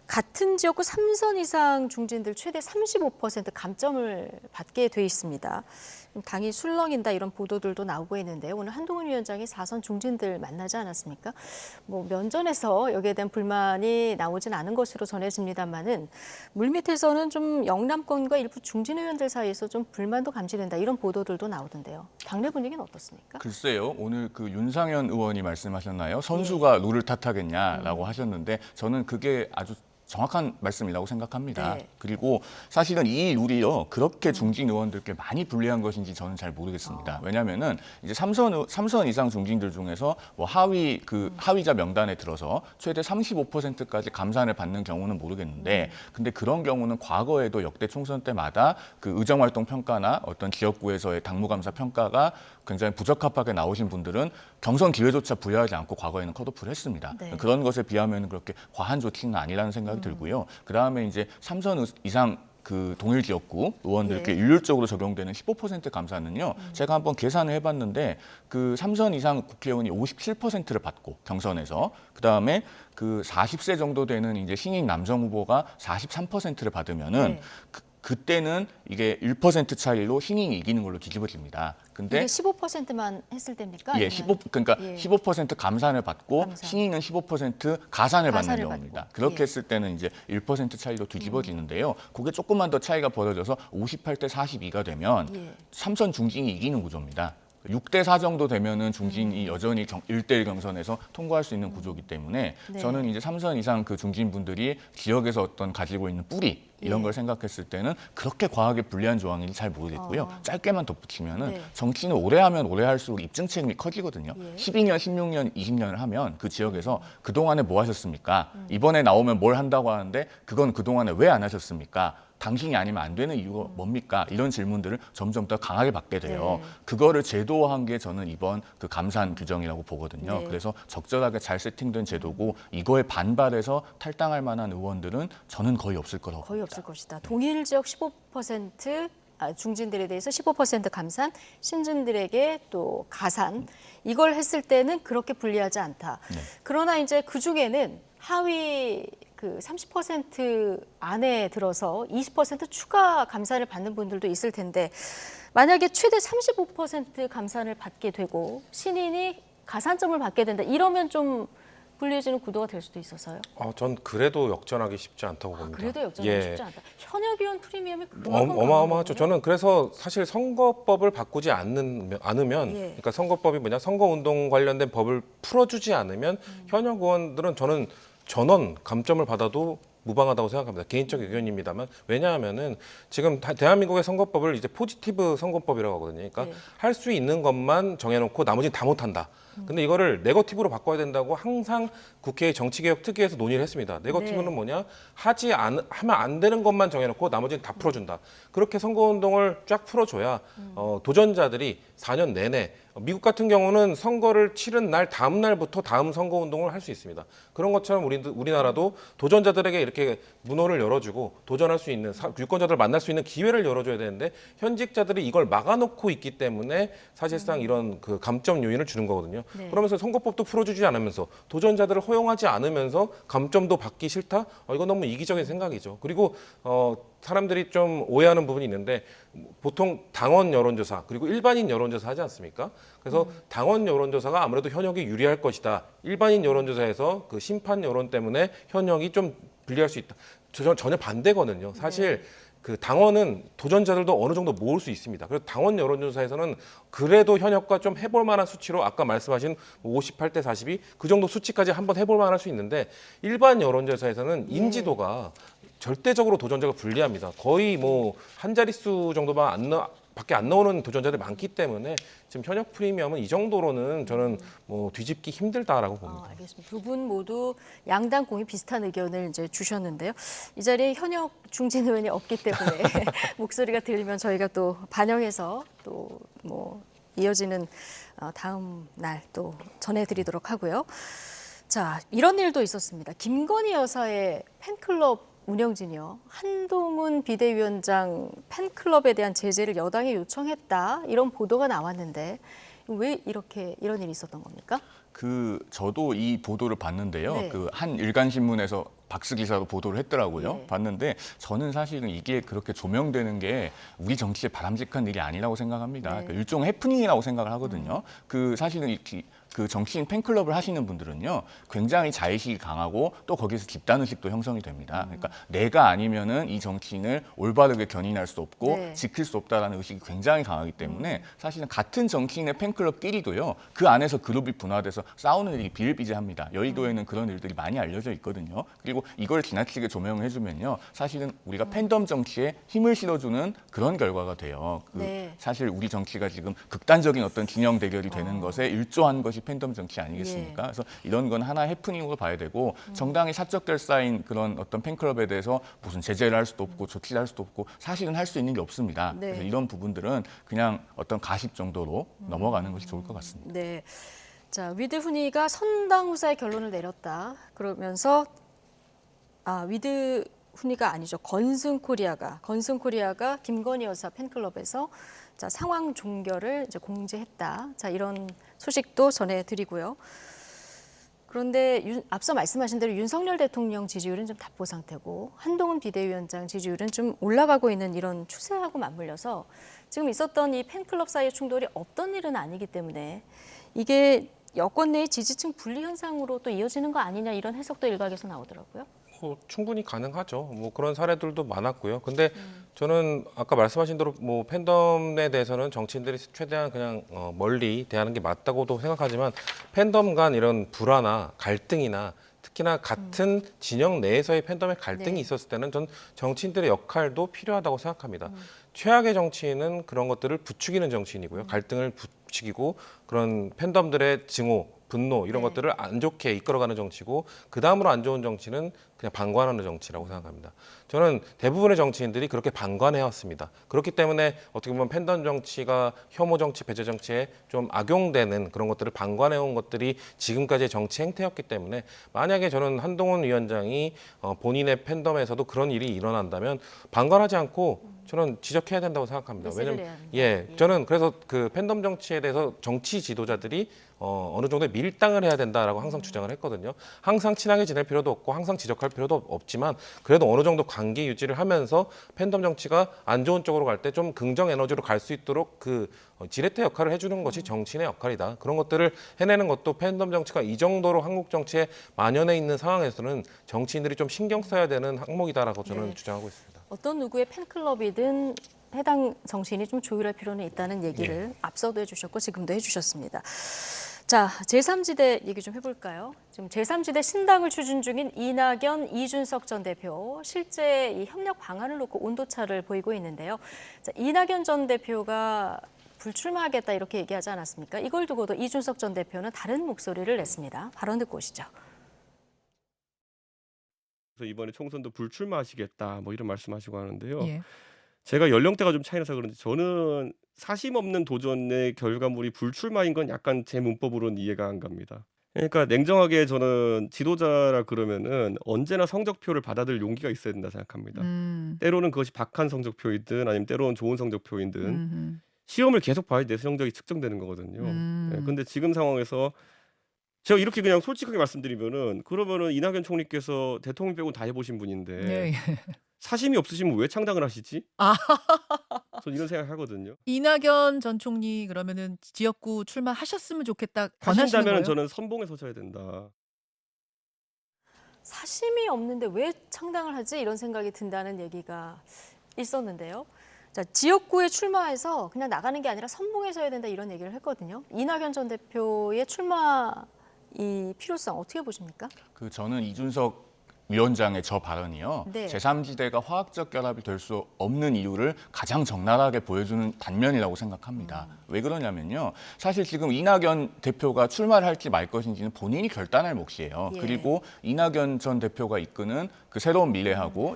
같은 지역구 3선 이상 중진들 최대 35% 감점을 받게 돼 있습니다. 당이 술렁인다 이런 보도들도 나오고 있는데, 오늘 한동훈 위원장이 4선 중진들 만나지 않았습니까? 뭐 면전에서 여기에 대한 불만이 나오진 않은 것으로 전해집니다만은 물밑에서는 좀 영남권과 일부 중진 의원들 사이에서 좀 불만도 감지된다 이런 보도들도 나오던데요. 당내 분위기는 어떻습니까? 글쎄요, 오늘 그 윤상현 의원이 말씀하셨나요? 선수가 룰을 탓하겠냐라고 하셨는데 저는 그게 아주 정확한 말씀이라고 생각합니다. 네. 그리고 사실은 이 룰이요 그렇게 중진 의원들께 많이 불리한 것인지 저는 잘 모르겠습니다. 왜냐하면은 이제 3선 이상 중진들 중에서 뭐 하위자 명단에 들어서 최대 35%까지 감산을 받는 경우는 모르겠는데, 근데 그런 경우는 과거에도 역대 총선 때마다 그 의정활동 평가나 어떤 지역구에서의 당무감사 평가가 굉장히 부적합하게 나오신 분들은 경선 기회조차 부여하지 않고 과거에는 컷오프를 했습니다. 네. 그런 것에 비하면 그렇게 과한 조치는 아니라는 생각이 들고요. 그다음에 이제 3선 이상 그 동일 지역구 의원들께 예. 일률적으로 적용되는 15% 감사는요. 제가 한번 계산을 해봤는데 그 3선 이상 국회의원이 57%를 받고 경선에서, 그다음에 그 40세 정도 되는 이제 신인 남성 후보가 43%를 받으면은 네. 그때는 이게 1% 차이로 신인이 이기는 걸로 뒤집어집니다. 근데 이게 15%만 했을 때입니까? 예, 아니면? 그러니까 예. 15% 감산을 받고 감산. 신인은 15% 가산을 받는 가산을 경우입니다. 받고. 그렇게 예. 했을 때는 이제 1% 차이로 뒤집어지는데요. 그게 조금만 더 차이가 벌어져서 58대 42가 되면 예. 3선 중진이 이기는 구조입니다. 6대 4 정도 되면은 중진이 여전히 1대1 경선에서 통과할 수 있는 구조이기 때문에 네. 저는 이제 3선 이상 그 중진분들이 지역에서 어떤 가지고 있는 뿌리 이런 예. 걸 생각했을 때는 그렇게 과하게 불리한 조항인지 잘 모르겠고요. 짧게만 덧붙이면은 네. 정치는 오래 하면 오래 할수록 입증 책임이 커지거든요. 예. 12년, 16년, 20년을 하면 그 지역에서 그동안에 뭐 하셨습니까? 이번에 나오면 뭘 한다고 하는데 그건 그동안에 왜 안 하셨습니까? 당신이 아니면 안 되는 이유가 뭡니까? 이런 질문들을 점점 더 강하게 받게 돼요. 네. 그거를 제도화한 게 저는 이번 그 감산 규정이라고 보거든요. 네. 그래서 적절하게 잘 세팅된 제도고 이거에 반발해서 탈당할 만한 의원들은 저는 거의 없을 거라고 거의 봅니다. 없을 것이다. 동일 지역 15% 중진들에 대해서 15% 감산, 신진들에게 또 가산 이걸 했을 때는 그렇게 불리하지 않다. 그러나 이제 그 중에는 하위 그 30% 안에 들어서 20% 추가 감산을 받는 분들도 있을 텐데 만약에 최대 35% 감산을 받게 되고 신인이 가산점을 받게 된다. 이러면 좀 불리해지는 구도가 될 수도 있어서요. 전 그래도 역전하기 쉽지 않다고 봅니다. 그래도 역전하기 예. 쉽지 않다. 현역위원 프리미엄이 그만큼 어마어마하죠. 강한 저는 그래서 사실 선거법을 바꾸지 않으면, 예. 그러니까 선거법이 뭐냐, 선거운동 관련된 법을 풀어주지 않으면 현역 의원들은 저는 전원 감점을 받아도 무방하다고 생각합니다. 개인적 의견입니다만 왜냐하면은 지금 대한민국의 선거법을 이제 포지티브 선거법이라고 하거든요. 그러니까 네. 할 수 있는 것만 정해놓고 나머지는 다 못한다. 근데 이거를 네거티브로 바꿔야 된다고 항상 국회의 정치개혁특위에서 논의를 했습니다. 네거티브는 네. 뭐냐? 하면 안 되는 것만 정해놓고 나머지는 다 풀어준다. 그렇게 선거운동을 쫙 풀어줘야 도전자들이 4년 내내 미국 같은 경우는 선거를 치른 날 다음 날부터 다음 선거운동을 할 수 있습니다. 그런 것처럼 우리나라도 도전자들에게 이렇게 문호를 열어주고 도전할 수 있는 유권자들을 만날 수 있는 기회를 열어줘야 되는데 현직자들이 이걸 막아놓고 있기 때문에 사실상 이런 그 감점 요인을 주는 거거든요. 네. 그러면서 선거법도 풀어주지 않으면서 도전자들을 허용하지 않으면서 감점도 받기 싫다? 이건 너무 이기적인 생각이죠. 그리고 사람들이 좀 오해하는 부분이 있는데 보통 당원 여론조사 그리고 일반인 여론조사 하지 않습니까? 그래서 당원 여론조사가 아무래도 현역이 유리할 것이다. 일반인 여론조사에서 그 심판 여론 때문에 현역이 좀 불리할 수 있다. 저는 전혀 반대거든요. 사실 그 당원은 도전자들도 어느 정도 모을 수 있습니다. 그래서 당원 여론조사에서는 그래도 현역과 좀 해볼 만한 수치로 아까 말씀하신 58대 42 그 정도 수치까지 한번 해볼 만할 수 있는데 일반 여론조사에서는 인지도가 절대적으로 도전자가 불리합니다. 거의 뭐 한 자릿수 정도만 밖에 안 나오는 도전자들이 많기 때문에 지금 현역 프리미엄은 이 정도로는 저는 뭐 뒤집기 힘들다라고 봅니다. 알겠습니다. 두 분 모두 양당 공이 비슷한 의견을 이제 주셨는데요. 이 자리에 현역 중진 의원이 없기 때문에 목소리가 들리면 저희가 또 반영해서 또 뭐 이어지는 다음 날 또 전해드리도록 하고요. 자, 이런 일도 있었습니다. 김건희 여사의 팬클럽 운영진이요. 한동훈 비대위원장 팬클럽에 대한 제재를 여당에 요청했다. 이런 보도가 나왔는데 왜 이런 일이 있었던 겁니까? 저도 이 보도를 봤는데요. 네. 그 한 일간 신문에서 박스 기사로 보도를 했더라고요. 네. 봤는데 저는 사실은 이게 그렇게 조명되는 게 우리 정치에 바람직한 일이 아니라고 생각합니다. 네. 그 일종의 해프닝이라고 생각을 하거든요. 그 사실은 그 정치인 팬클럽을 하시는 분들은요, 굉장히 자의식이 강하고 또 거기서 집단의식도 형성이 됩니다. 그러니까 내가 아니면은 이 정치인을 올바르게 견인할 수 없고 네. 지킬 수 없다라는 의식이 굉장히 강하기 때문에 사실은 같은 정치인의 팬클럽끼리도요, 그 안에서 그룹이 분화돼서 싸우는 일이 비일비재합니다. 여의도에는 그런 일들이 많이 알려져 있거든요. 그리고 이걸 지나치게 조명을 해주면요, 사실은 우리가 팬덤 정치에 힘을 실어주는 그런 결과가 돼요. 네. 사실 우리 정치가 지금 극단적인 어떤 진영 대결이 되는 것에 일조한 것이 팬덤 정치 아니겠습니까? 예. 그래서 이런 건 하나의 해프닝으로 봐야 되고 정당이 사적될 쌓인 그런 어떤 팬클럽에 대해서 무슨 제재를 할 수도 없고 조치를 할 수도 없고 사실은 할 수 있는 게 없습니다. 네. 그래서 이런 부분들은 그냥 어떤 가십 정도로 넘어가는 것이 좋을 것 같습니다. 네. 자, 위드 훈이가 선당 후사의 결론을 내렸다. 그러면서 위드 훈이가 아니죠. 건승 코리아가 김건희 여사 팬클럽에서 자, 상황 종결을 이제 공지했다. 자, 이런 소식도 전해드리고요. 그런데 앞서 말씀하신 대로 윤석열 대통령 지지율은 좀 답보 상태고 한동훈 비대위원장 지지율은 좀 올라가고 있는 이런 추세하고 맞물려서 지금 있었던 이 팬클럽 사이의 충돌이 없던 일은 아니기 때문에 이게 여권 내 지지층 분리 현상으로 또 이어지는 거 아니냐 이런 해석도 일각에서 나오더라고요. 충분히 가능하죠. 뭐 그런 사례들도 많았고요. 근데 저는 아까 말씀하신 대로 뭐 팬덤에 대해서는 정치인들이 최대한 그냥 멀리 대하는 게 맞다고도 생각하지만 팬덤 간 이런 불화나 갈등이나 특히나 같은 진영 내에서의 팬덤의 갈등이 네. 있었을 때는 전 정치인들의 역할도 필요하다고 생각합니다. 최악의 정치인은 그런 것들을 부추기는 정치인이고요. 갈등을 부추기고 그런 팬덤들의 증오, 분노 이런 네. 것들을 안 좋게 이끌어가는 정치고 그 다음으로 안 좋은 정치는 그냥 방관하는 정치라고 생각합니다. 저는 대부분의 정치인들이 그렇게 방관해왔습니다. 그렇기 때문에 어떻게 보면 팬덤 정치가 혐오 정치, 배제 정치에 좀 악용되는 그런 것들을 방관해온 것들이 지금까지의 정치 행태였기 때문에 만약에 저는 한동훈 위원장이 본인의 팬덤에서도 그런 일이 일어난다면 방관하지 않고 저는 지적해야 된다고 생각합니다. 메시지를 왜냐면 해야 된다. 저는 그래서 그 팬덤 정치에 대해서 정치 지도자들이 어느 정도의 밀당을 해야 된다라고 항상 주장을 했거든요. 항상 친하게 지낼 필요도 없고 항상 지적할 필요도 없지만 그래도 어느 정도 관계 유지를 하면서 팬덤 정치가 안 좋은 쪽으로 갈 때 좀 긍정 에너지로 갈 수 있도록 그 지렛대 역할을 해주는 것이 정치인의 역할이다. 그런 것들을 해내는 것도 팬덤 정치가 이 정도로 한국 정치에 만연해 있는 상황에서는 정치인들이 좀 신경 써야 되는 항목이다라고 저는 네. 주장하고 있습니다. 어떤 누구의 팬클럽이든 해당 정치인이 좀 조율할 필요는 있다는 얘기를 앞서도 해주셨고 지금도 해주셨습니다. 자, 제3지대 얘기 좀 해볼까요? 지금 제3지대 신당을 추진 중인 이낙연, 이준석 전 대표 실제 이 협력 방안을 놓고 온도차를 보이고 있는데요. 자, 이낙연 전 대표가 불출마하겠다 이렇게 얘기하지 않았습니까? 이걸 두고도 이준석 전 대표는 다른 목소리를 냈습니다. 발언 듣고 오시죠. 그래서 이번에 총선도 불출마하시겠다 뭐 이런 말씀하시고 하는데요. 예. 제가 연령대가 좀 차이나서 그런지 저는 사심 없는 도전의 결과물이 불출마인 건 약간 제 문법으로는 이해가 안 갑니다. 그러니까 냉정하게 저는 지도자라 그러면은 언제나 성적표를 받아들일 용기가 있어야 된다 생각합니다. 때로는 그것이 박한 성적표이든 아니면 때로는 좋은 성적표이든 시험을 계속 봐야 내 성적이 측정되는 거거든요. 근데 지금 상황에서 제가 이렇게 그냥 솔직하게 말씀드리면은 그러면은 이낙연 총리께서 대통령 빼고 다 해보신 분인데 예, 예. 사심이 없으시면 왜 창당을 하시지? 아, 전 이런 생각하거든요. 이낙연 전 총리 그러면은 지역구 출마하셨으면 좋겠다 권하시는 하신다면 거예요? 저는 선봉에 서셔야 된다. 사심이 없는데 왜 창당을 하지? 이런 생각이 든다는 얘기가 있었는데요. 자, 지역구에 출마해서 그냥 나가는 게 아니라 선봉에 서야 된다 이런 얘기를 했거든요. 이낙연 전 대표의 출마 이 필요성 어떻게 보십니까? 저는 이준석 위원장의 저 발언이요. 네. 제3지대가 화학적 결합이 될 수 없는 이유를 가장 적나라하게 보여주는 단면이라고 생각합니다. 왜 그러냐면요. 사실 지금 이낙연 대표가 출마를 할지 말 것인지는 본인이 결단할 몫이에요. 예. 그리고 이낙연 전 대표가 이끄는 그 새로운 미래하고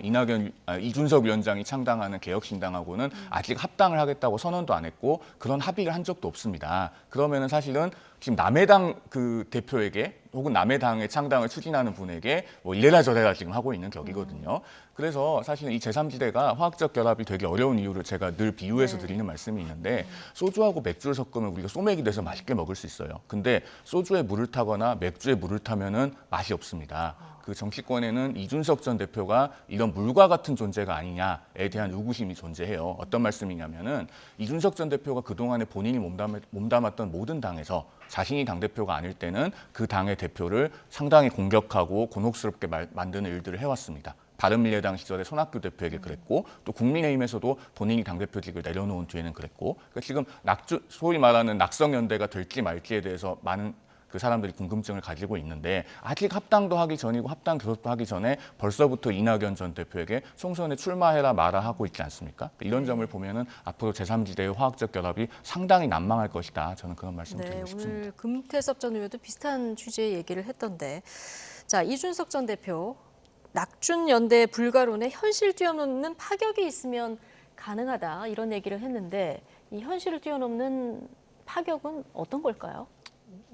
이준석 위원장이 창당하는 개혁신당하고는 아직 합당을 하겠다고 선언도 안 했고 그런 합의를 한 적도 없습니다. 그러면은 사실은 지금 남의 당 그 대표에게 혹은 남의 당의 창당을 추진하는 분에게 뭐 이래라 저래라 지금 하고 있는 격이거든요. 그래서 사실은 이 제3지대가 화학적 결합이 되기 어려운 이유를 제가 늘 비유해서 드리는 말씀이 있는데 소주하고 맥주를 섞으면 우리가 소맥이 돼서 맛있게 먹을 수 있어요. 근데 소주에 물을 타거나 맥주에 물을 타면은 맛이 없습니다. 그 정치권에는 이준석 전 대표가 이런 물과 같은 존재가 아니냐에 대한 의구심이 존재해요. 어떤 말씀이냐면은 이준석 전 대표가 그동안에 본인이 몸담았던 모든 당에서 자신이 당대표가 아닐 때는 그 당의 대표를 상당히 공격하고 곤혹스럽게 만드는 일들을 해왔습니다. 바른미래당 시절에 손학규 대표에게 그랬고 또 국민의힘에서도 본인이 당대표직을 내려놓은 뒤에는 그랬고 그러니까 지금 소위 말하는 낙성연대가 될지 말지에 대해서 많은 그 사람들이 궁금증을 가지고 있는데 아직 합당도 하기 전이고 합당 교섭도 하기 전에 벌써부터 이낙연 전 대표에게 총선에 출마해라 마라 하고 있지 않습니까? 이런 점을 보면은 앞으로 제3지대의 화학적 결합이 상당히 난망할 것이다. 저는 그런 말씀을 네, 드리고 싶습니다. 오늘 금태섭 전 의원도 비슷한 취지의 얘기를 했던데, 자 이준석 전 대표 낙준 연대 불가론에 현실 뛰어넘는 파격이 있으면 가능하다 이런 얘기를 했는데 이 현실을 뛰어넘는 파격은 어떤 걸까요?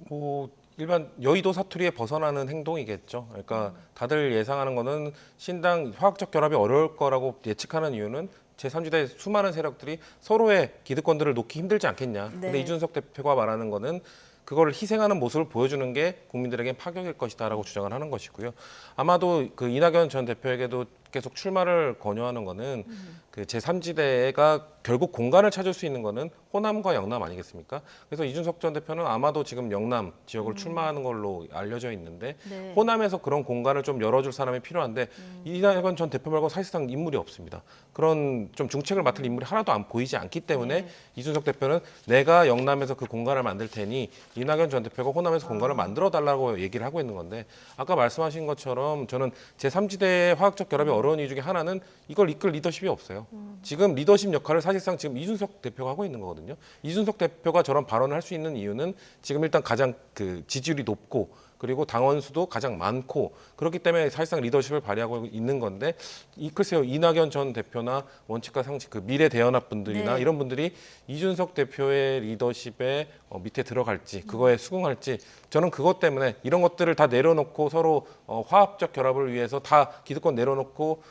뭐 일반 여의도 사투리에 벗어나는 행동이겠죠. 그러니까 다들 예상하는 거는 신당 화학적 결합이 어려울 거라고 예측하는 이유는 제3지대 수많은 세력들이 서로의 기득권들을 놓기 힘들지 않겠냐. 네. 근데 이준석 대표가 말하는 거는 그걸 희생하는 모습을 보여주는 게 국민들에게 파격일 것이다라고 주장을 하는 것이고요. 아마도 그 이낙연 전 대표에게도 계속 출마를 권유하는 거는 그 제3지대가 결국 공간을 찾을 수 있는 거는 호남과 영남 아니겠습니까? 그래서 이준석 전 대표는 아마도 지금 영남 지역으로 출마하는 걸로 알려져 있는데 네. 호남에서 그런 공간을 좀 열어줄 사람이 필요한데 이낙연 전 대표 말고 사실상 인물이 없습니다. 그런 좀 중책을 맡을 인물이 하나도 안 보이지 않기 때문에 이준석 대표는 내가 영남에서 그 공간을 만들 테니 이낙연 전 대표가 호남에서 공간을 만들어 달라고 얘기를 하고 있는 건데 아까 말씀하신 것처럼 저는 제3지대의 화학적 결합이 어려운 이유 중에 하나는 이걸 이끌 리더십이 없어요. 지금 리더십 역할을 사실상 지금 이준석 대표가 하고 있는 거거든요. 이준석 대표가 저런 발언을 할 수 있는 이유는 지금 일단 가장 그 지지율이 높고 그리고 당원 수도 가장 많고 그렇기 때문에 사실상 리더십을 발휘하고 있는 건데 글쎄요 이낙연 전 대표나 원칙과 상식 그 미래 대연합 분들이나 네. 이런 분들이 이준석 대표의 리더십에 밑에 들어갈지 그거에 수긍할지 저는 그것 때문에 이런 것들을 다 내려놓고 서로 화합적 결합을 위해서 다 기득권 내려놓고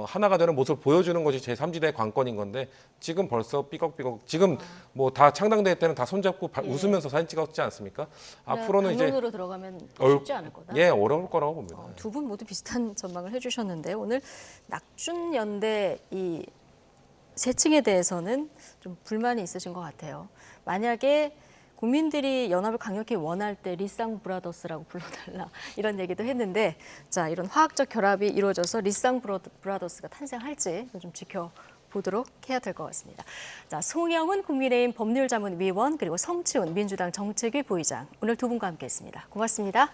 하나가 되는 모습을 보여주는 것이 제3지대의 관건인 건데 지금 벌써 삐걱삐걱 지금 뭐 다 창당대회 때는 다 손잡고 웃으면서 사진 찍었지 않습니까? 앞으로는 이제 당론으로 들어가면 쉽지 않을 거다. 예, 어려울 거라고 봅니다. 두 분 모두 비슷한 전망을 해주셨는데 오늘 낙준연대 이 세층에 대해서는 좀 불만이 있으신 것 같아요. 만약에 국민들이 연합을 강력히 원할 때 리쌍 브라더스라고 불러달라 이런 얘기도 했는데 자 이런 화학적 결합이 이루어져서 리쌍 브라더스가 탄생할지 좀 지켜보도록 해야 될 것 같습니다. 자 송영훈 국민의힘 법률자문위원 그리고 성치훈 민주당 정책위 부의장 오늘 두 분과 함께했습니다. 고맙습니다.